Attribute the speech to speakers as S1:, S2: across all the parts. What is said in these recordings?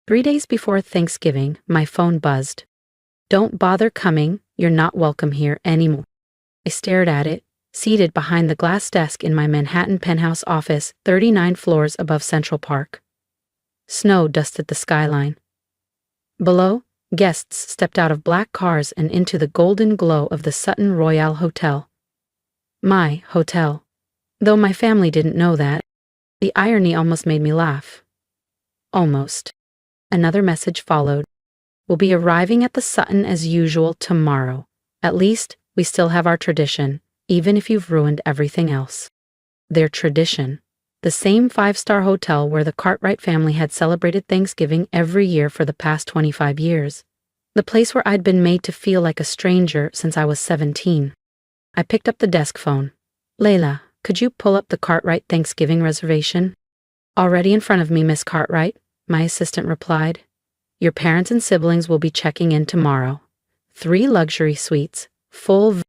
S1: 3 days before Thanksgiving, my phone buzzed. "Don't bother coming, you're not welcome here anymore." I stared at it, seated behind the glass desk in my Manhattan penthouse office, 39 floors above Central Park. Snow dusted the skyline. Below, guests stepped out of black cars and into the golden glow of the Sutton Royale Hotel. My hotel. Though my family didn't know that. The irony almost made me laugh. Almost. Another message followed. "We'll be arriving at the Sutton as usual tomorrow. At least, we still have our tradition, even if you've ruined everything else." Their tradition. The same 5-star hotel where the Cartwright family had celebrated Thanksgiving every year for the past 25 years. The place where I'd been made to feel like a stranger since I was 17. I picked up the desk phone. "Layla, could you pull up the Cartwright Thanksgiving reservation?" "Already in front of me, Miss Cartwright," my assistant replied. "Your parents and siblings will be checking in tomorrow. 3 luxury suites, full."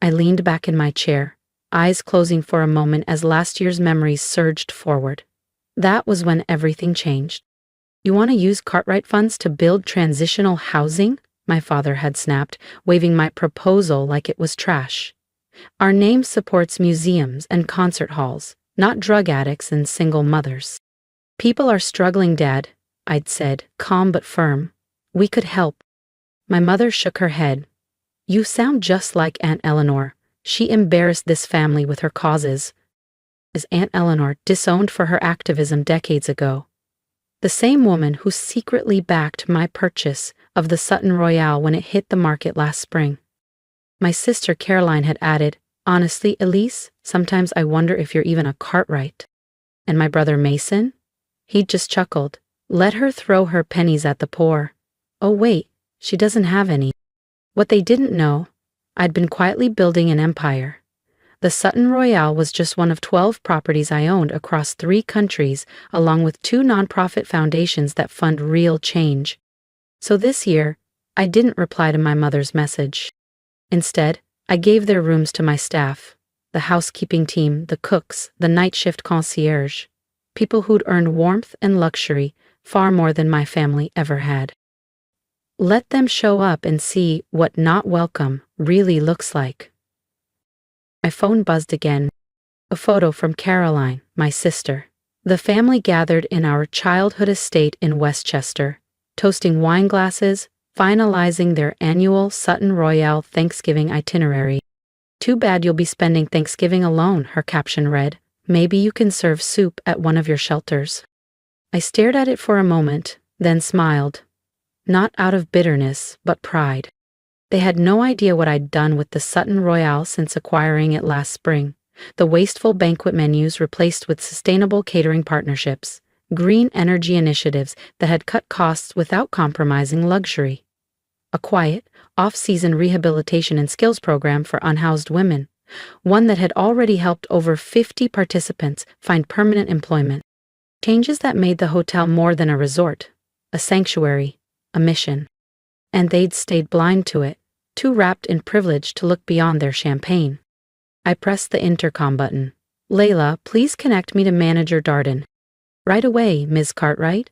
S1: I leaned back in my chair, eyes closing for a moment as last year's memories surged forward. That was when everything changed. "You want to use Cartwright funds to build transitional housing?" my father had snapped, waving my proposal like it was trash. "Our name supports museums and concert halls, not drug addicts and single mothers." "People are struggling, Dad," I'd said, calm but firm. "We could help." My mother shook her head. "You sound just like Aunt Eleanor. She embarrassed this family with her causes." As Aunt Eleanor, disowned for her activism decades ago. The same woman who secretly backed my purchase of the Sutton Royale when it hit the market last spring. My sister Caroline had added, "Honestly, Elise, sometimes I wonder if you're even a Cartwright." And my brother Mason? He'd just chuckled. "Let her throw her pennies at the poor. Oh wait, she doesn't have any." What they didn't know, I'd been quietly building an empire. The Sutton Royale was just one of 12 properties I owned across 3 countries, along with 2 nonprofit foundations that fund real change. So this year, I didn't reply to my mother's message. Instead, I gave their rooms to my staff, the housekeeping team, the cooks, the night shift concierge, people who'd earned warmth and luxury far more than my family ever had. Let them show up and see what not welcome really looks like. My phone buzzed again. A photo from Caroline, my sister. The family gathered in our childhood estate in Westchester, toasting wine glasses, finalizing their annual Sutton Royale Thanksgiving itinerary. "Too bad you'll be spending Thanksgiving alone," her caption read. "Maybe you can serve soup at one of your shelters." I stared at it for a moment, then smiled. Not out of bitterness, but pride. They had no idea what I'd done with the Sutton Royale since acquiring it last spring. The wasteful banquet menus replaced with sustainable catering partnerships, green energy initiatives that had cut costs without compromising luxury. A quiet, off-season rehabilitation and skills program for unhoused women, one that had already helped over 50 participants find permanent employment. Changes that made the hotel more than a resort, a sanctuary, a mission. And they'd stayed blind to it, too wrapped in privilege to look beyond their champagne. I pressed the intercom button. "Layla, please connect me to Manager Darden." "Right away, Ms. Cartwright."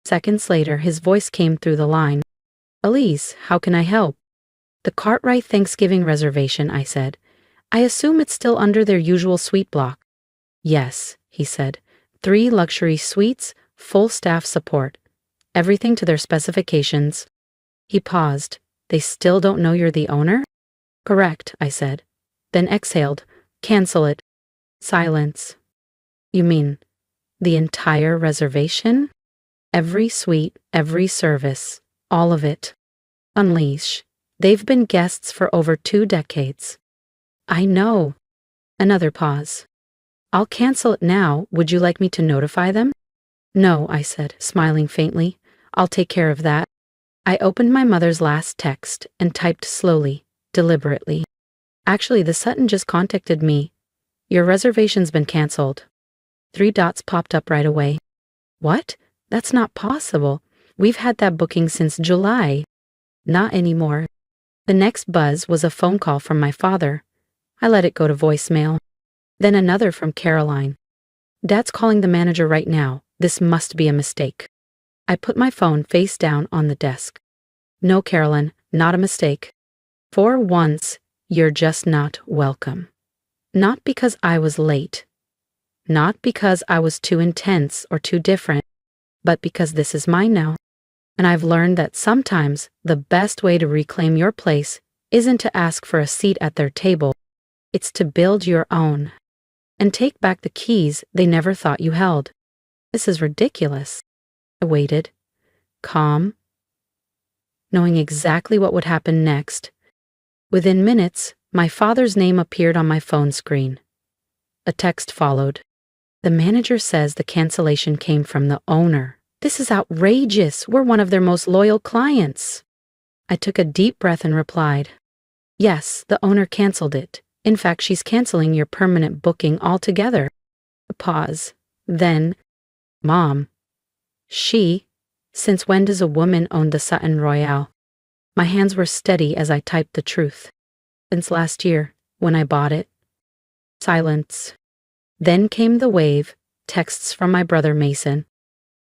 S1: Seconds later, his voice came through the line. "Elise, how can I help?" "The Cartwright Thanksgiving reservation," I said. "I assume it's still under their usual suite block." "Yes," he said. 3 luxury suites, full staff support. Everything to their specifications." He paused. "They still don't know you're the owner?" "Correct," I said. Then exhaled. "Cancel it." Silence. "You mean the entire reservation?" "Every suite, every service, all of it." "Unleash. They've been guests for over 2 decades." "I know." Another pause. "I'll cancel it now. Would you like me to notify them?" "No," I said, smiling faintly. "I'll take care of that." I opened my mother's last text and typed slowly, deliberately. "Actually, the Sutton just contacted me. Your reservation's been canceled." 3 dots popped up right away. "What? That's not possible. We've had that booking since July." "Not anymore." The next buzz was a phone call from my father. I let it go to voicemail. Then another from Caroline. "Dad's calling the manager right now. This must be a mistake." I put my phone face down on the desk. No, Carolyn, not a mistake. For once, you're just not welcome. Not because I was late. Not because I was too intense or too different, but because this is mine now. And I've learned that sometimes the best way to reclaim your place isn't to ask for a seat at their table. It's to build your own. And take back the keys they never thought you held. This is ridiculous. I waited, calm, knowing exactly what would happen next. Within minutes, my father's name appeared on my phone screen. A text followed. The manager says the cancellation came from the owner. This is outrageous. We're one of their most loyal clients. I took a deep breath and replied, yes, the owner canceled it. In fact, she's canceling your permanent booking altogether. A pause. Then, Mom. Since when does a woman own the Sutton Royale? My hands were steady as I typed the truth. Since last year, when I bought it. Silence. Then came the wave, texts from my brother Mason.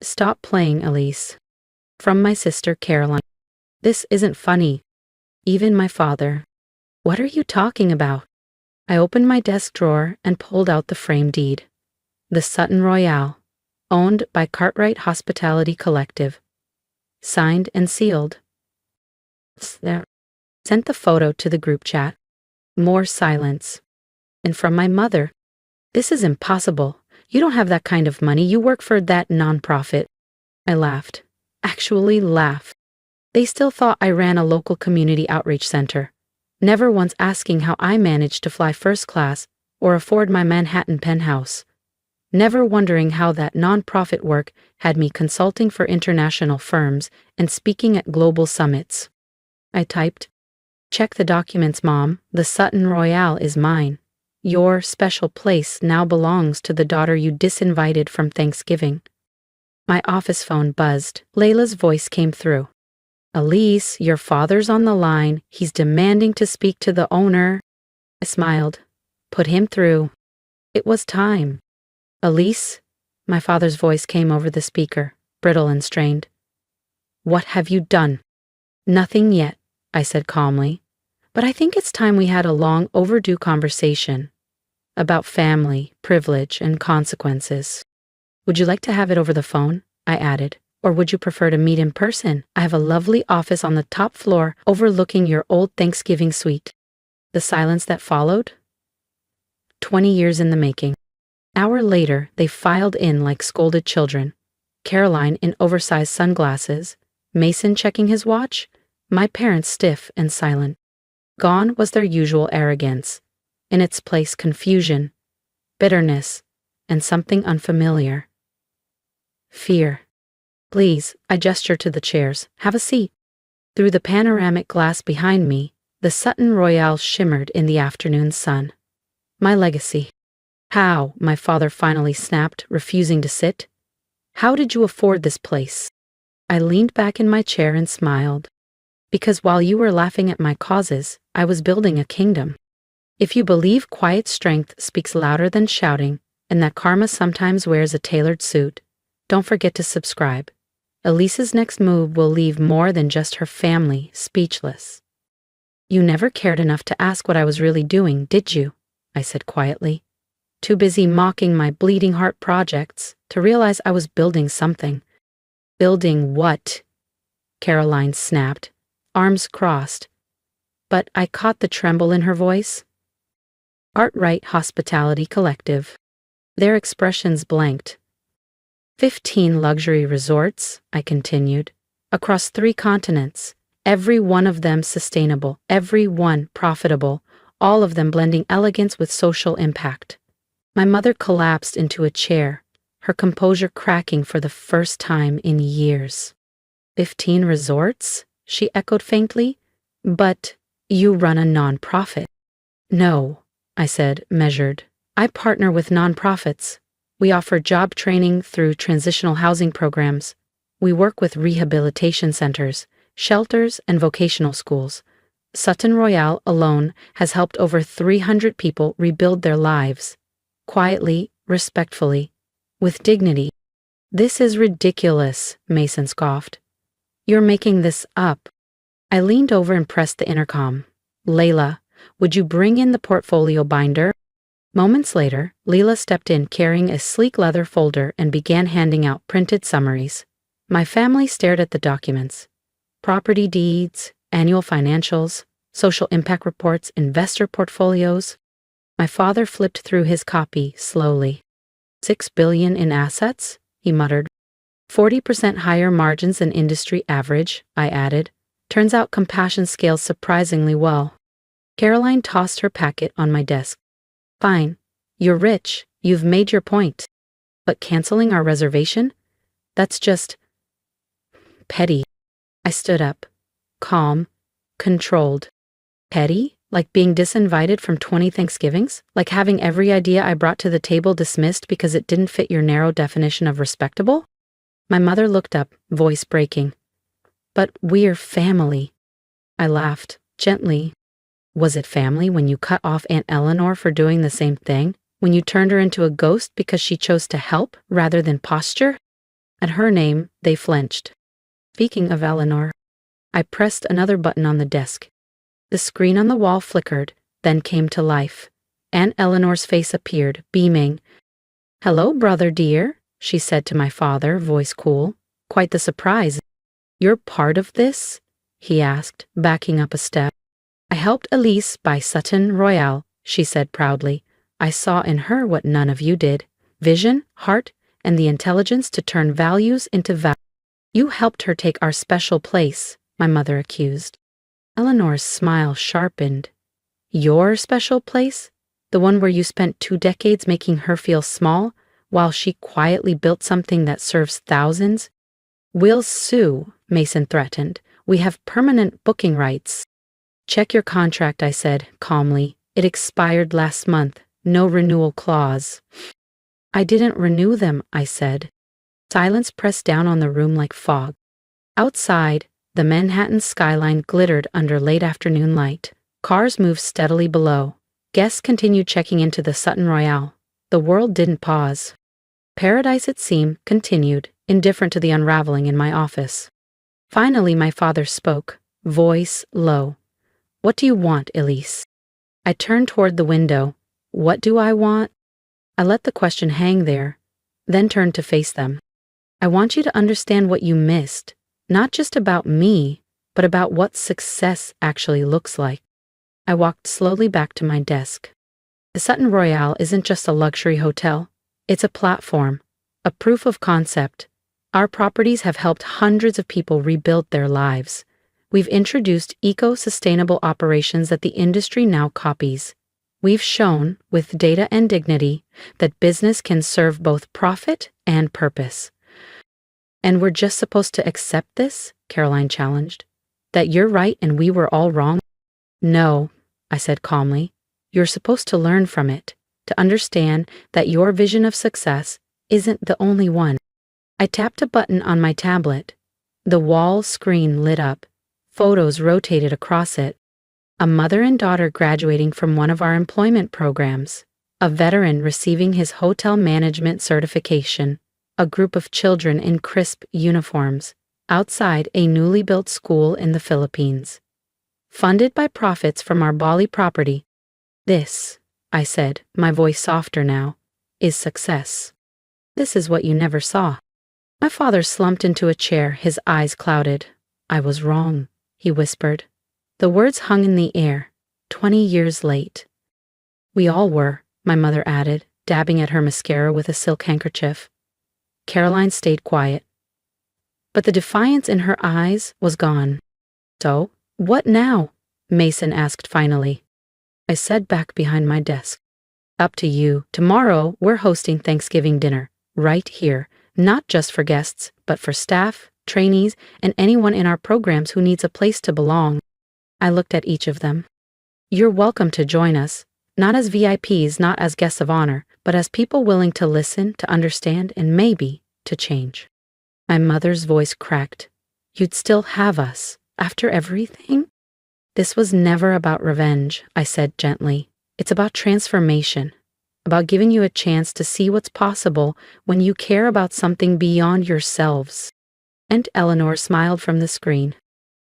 S1: Stop playing, Elise. From my sister Caroline. This isn't funny. Even my father. What are you talking about? I opened my desk drawer and pulled out the frame deed. The Sutton Royale, owned by Cartwright Hospitality Collective. Signed and sealed. There. Sent the photo to the group chat. More silence. And from my mother. This is impossible. You don't have that kind of money. You work for that nonprofit. I laughed. Actually laughed. They still thought I ran a local community outreach center. Never once asking how I managed to fly first class or afford my Manhattan penthouse. Never wondering how that nonprofit work had me consulting for international firms and speaking at global summits. I typed, check the documents, Mom. The Sutton Royale is mine. Your special place now belongs to the daughter you disinvited from Thanksgiving. My office phone buzzed. Layla's voice came through. Elise, your father's on the line. He's demanding to speak to the owner. I smiled. Put him through. It was time. Elise, my father's voice came over the speaker, brittle and strained. What have you done? Nothing yet, I said calmly. But I think it's time we had a long overdue conversation about family, privilege, and consequences. Would you like to have it over the phone? I added. Or would you prefer to meet in person? I have a lovely office on the top floor overlooking your old Thanksgiving suite. The silence that followed? 20 years in the making. An hour later, they filed in like scolded children. Caroline in oversized sunglasses, Mason checking his watch, my parents stiff and silent. Gone was their usual arrogance. In its place, confusion, bitterness, and something unfamiliar. Fear. Please, I gestured to the chairs. Have a seat. Through the panoramic glass behind me, the Sutton Royale shimmered in the afternoon sun. My legacy. How? My father finally snapped, refusing to sit. How did you afford this place? I leaned back in my chair and smiled. Because while you were laughing at my causes, I was building a kingdom. If you believe quiet strength speaks louder than shouting, and that karma sometimes wears a tailored suit, don't forget to subscribe. Elise's next move will leave more than just her family speechless. You never cared enough to ask what I was really doing, did you? I said quietly. Too busy mocking my bleeding heart projects to realize I was building something. Building what? Caroline snapped, arms crossed. But I caught the tremble in her voice. Cartwright Hospitality Collective. Their expressions blanked. 15 luxury resorts, I continued, across 3 continents, every one of them sustainable, every one profitable, all of them blending elegance with social impact. My mother collapsed into a chair, her composure cracking for the first time in years. 15 resorts? She echoed faintly. But you run a nonprofit. No, I said, measured. I partner with nonprofits. We offer job training through transitional housing programs. We work with rehabilitation centers, shelters, and vocational schools. Sutton Royale alone has helped over 300 people rebuild their lives. Quietly, respectfully, with dignity. This is ridiculous, Mason scoffed. You're making this up. I leaned over and pressed the intercom. Layla, would you bring in the portfolio binder? Moments later, Leela stepped in carrying a sleek leather folder and began handing out printed summaries. My family stared at the documents. Property deeds, annual financials, social impact reports, investor portfolios. My father flipped through his copy slowly. $6 billion in assets, he muttered. 40% higher margins than industry average, I added. Turns out compassion scales surprisingly well. Caroline tossed her packet on my desk. Fine. You're rich. You've made your point. But canceling our reservation? That's just petty. I stood up. Calm. Controlled. Petty? Like being disinvited from 20 Thanksgivings? Like having every idea I brought to the table dismissed because it didn't fit your narrow definition of respectable? My mother looked up, voice breaking. But we're family. I laughed, gently. Was it family when you cut off Aunt Eleanor for doing the same thing? When you turned her into a ghost because she chose to help rather than posture? At her name, they flinched. Speaking of Eleanor, I pressed another button on the desk. The screen on the wall flickered, then came to life. Aunt Eleanor's face appeared, beaming. Hello, brother dear, she said to my father, voice cool. Quite the surprise. You're part of this? He asked, backing up a step. I helped Elise buy Sutton Royale, she said proudly. I saw in her what none of you did. Vision, heart, and the intelligence to turn values into value. You helped her take our special place, my mother accused. Eleanor's smile sharpened. Your special place? The one where you spent 2 decades making her feel small, while she quietly built something that serves thousands? We'll sue, Mason threatened. We have permanent booking rights. Check your contract, I said, calmly. It expired last month. No renewal clause. I didn't renew them, I said. Silence pressed down on the room like fog. Outside, the Manhattan skyline glittered under late afternoon light. Cars moved steadily below. Guests continued checking into the Sutton Royale. The world didn't pause. Paradise, it seemed, continued, indifferent to the unraveling in my office. Finally, my father spoke, voice low. What do you want, Elise? I turned toward the window. What do I want? I let the question hang there, then turned to face them. I want you to understand what you missed, not just about me, but about what success actually looks like. I walked slowly back to my desk. The Sutton Royale isn't just a luxury hotel. It's a platform, a proof of concept. Our properties have helped hundreds of people rebuild their lives. We've introduced eco-sustainable operations that the industry now copies. We've shown, with data and dignity, that business can serve both profit and purpose. And we're just supposed to accept this? Caroline challenged. That you're right and we were all wrong? No, I said calmly. You're supposed to learn from it, to understand that your vision of success isn't the only one. I tapped a button on my tablet. The wall screen lit up. Photos rotated across it. A mother and daughter graduating from one of our employment programs. A veteran receiving his hotel management certification. A group of children in crisp uniforms. Outside a newly built school in the Philippines. Funded by profits from our Bali property. This, I said, my voice softer now, is success. This is what you never saw. My father slumped into a chair, his eyes clouded. I was wrong, he whispered. The words hung in the air, 20 years late. We all were, my mother added, dabbing at her mascara with a silk handkerchief. Caroline stayed quiet. But the defiance in her eyes was gone. So, what now? Mason asked finally. I said back behind my desk. Up to you. Tomorrow, we're hosting Thanksgiving dinner, right here, not just for guests, but for staff, trainees, and anyone in our programs who needs a place to belong. I looked at each of them. You're welcome to join us, not as VIPs, not as guests of honor, but as people willing to listen, to understand, and maybe to change. My mother's voice cracked. You'd still have us, after everything? This was never about revenge, I said gently. It's about transformation. about giving you a chance to see what's possible when you care about something beyond yourselves. Aunt Eleanor smiled from the screen.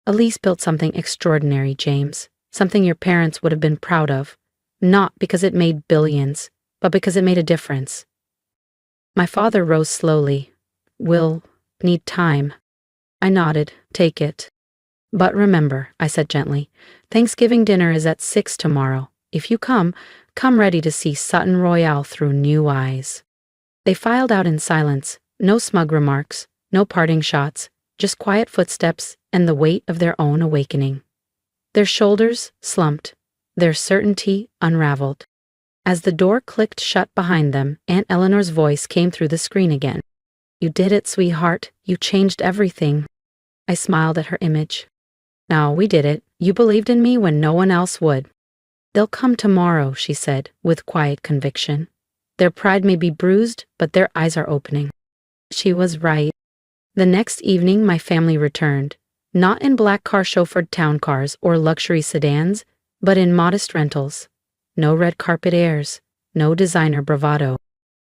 S1: Elise built something extraordinary, James. Something your parents would have been proud of. Not because it made billions, but because it made a difference. My father rose slowly. We'll need time. I nodded. Take it. But remember, I said gently, Thanksgiving dinner is at 6 tomorrow. If you come ready to see Sutton Royale through new eyes. They filed out in silence, no smug remarks, no parting shots, just quiet footsteps and the weight of their own awakening. Their shoulders slumped, their certainty unraveled. As the door clicked shut behind them, Aunt Eleanor's voice came through the screen again. You did it, sweetheart. You changed everything. I smiled at her image. No, we did it. You believed in me when no one else would. They'll come tomorrow, she said, with quiet conviction. Their pride may be bruised, but their eyes are opening. She was right. The next evening my family returned, not in black car-chauffeured town cars or luxury sedans, but in modest rentals. No red carpet airs, no designer bravado.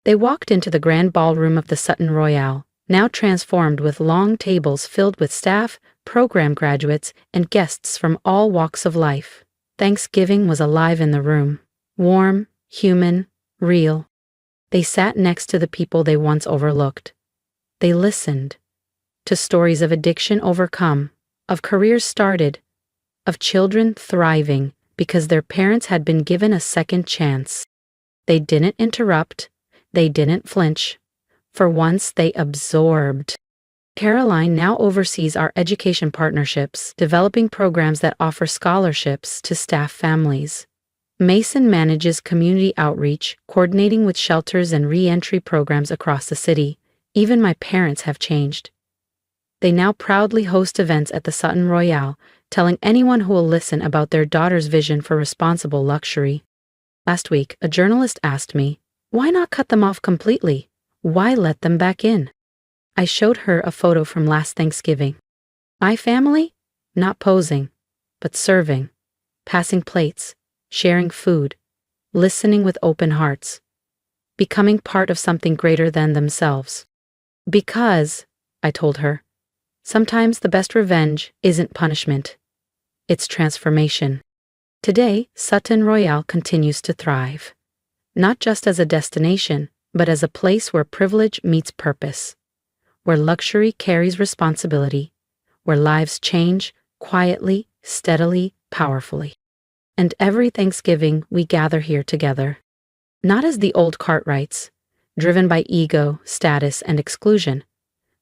S1: They walked into the grand ballroom of the Sutton Royale, now transformed with long tables filled with staff, program graduates, and guests from all walks of life. Thanksgiving was alive in the room. Warm, human, real. They sat next to the people they once overlooked. They listened. To stories of addiction overcome, of careers started, of children thriving because their parents had been given a second chance. They didn't interrupt. They didn't flinch. For once, they absorbed. Caroline now oversees our education partnerships, developing programs that offer scholarships to staff families. Mason manages community outreach, coordinating with shelters and re-entry programs across the city. Even my parents have changed. They now proudly host events at the Sutton Royale, telling anyone who will listen about their daughter's vision for responsible luxury. Last week, a journalist asked me, why not cut them off completely? Why let them back in? I showed her a photo from last Thanksgiving. My family? Not posing, but serving, passing plates, sharing food, listening with open hearts, becoming part of something greater than themselves. Because, I told her, sometimes the best revenge isn't punishment. It's transformation. Today, Sutton Royale continues to thrive. Not just as a destination, but as a place where privilege meets purpose. Where luxury carries responsibility, where lives change quietly, steadily, powerfully. And every Thanksgiving we gather here together. Not as the old Cartwrights, driven by ego, status, and exclusion,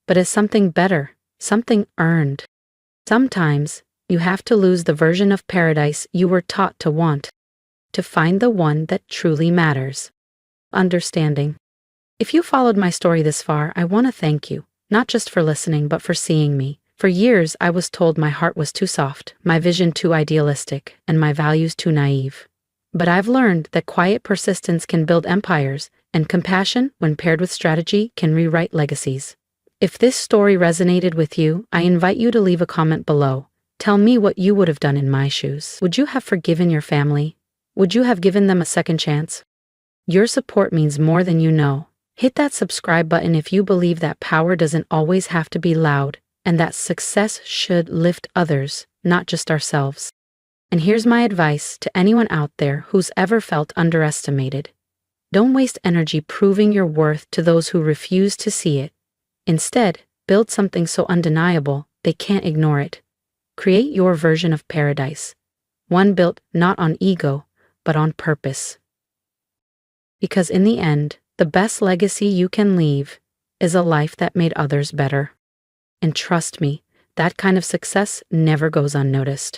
S1: but as something better, something earned. Sometimes you have to lose the version of paradise you were taught to want, to find the one that truly matters. Understanding. If you followed my story this far, I want to thank you. Not just for listening, but for seeing me. For years, I was told my heart was too soft, my vision too idealistic, and my values too naive. But I've learned that quiet persistence can build empires, and compassion, when paired with strategy, can rewrite legacies. If this story resonated with you, I invite you to leave a comment below. Tell me what you would have done in my shoes. Would you have forgiven your family? Would you have given them a second chance? Your support means more than you know. Hit that subscribe button if you believe that power doesn't always have to be loud, and that success should lift others, not just ourselves. And here's my advice to anyone out there who's ever felt underestimated. Don't waste energy proving your worth to those who refuse to see it. Instead, build something so undeniable they can't ignore it. Create your version of paradise, one built not on ego, but on purpose. Because in the end, the best legacy you can leave is a life that made others better. And trust me, that kind of success never goes unnoticed.